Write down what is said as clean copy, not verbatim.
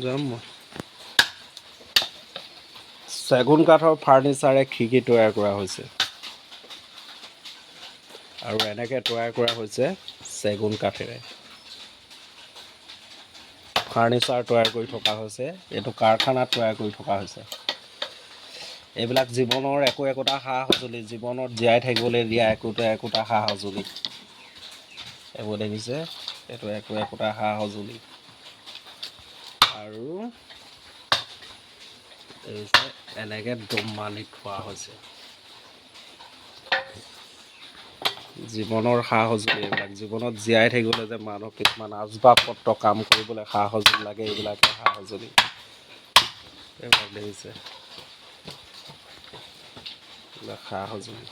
যাম মই। চেগুন কাঠৰ ফাৰ্নিচাৰে খিৰিকী তৈয়াৰ কৰা হৈছে আৰু এনেকৈ তৈয়াৰ কৰা হৈছে চেগুন কাঠেৰে ফাৰ্নিচাৰ তৈয়াৰ কৰি থকা হৈছে। এইটো কাৰখানাত তৈয়াৰ কৰি থকা হৈছে। এইবিলাক জীৱনৰ একোটা সা সঁজুলি, জীৱনত জীয়াই থাকিবলৈ দিয়া একোটা সা সঁজুলি। এইবোৰ দেখিছে, এইটো একোটা সা সঁজুলি। আৰু এনেকৈ দম বান্ধি থোৱা হৈছে। জীৱনৰ সা সঁজুলি এইবিলাক। জীৱনত জীয়াই থাকিবলৈ যে মানুহক কিছুমান আচবাব পত্ৰ কাম কৰিবলৈ সা সঁজুলি লাগে, এইবিলাকে সা সঁজুলি। এইবিলাক দেখিছে, এইবিলাক সা সঁজুলি।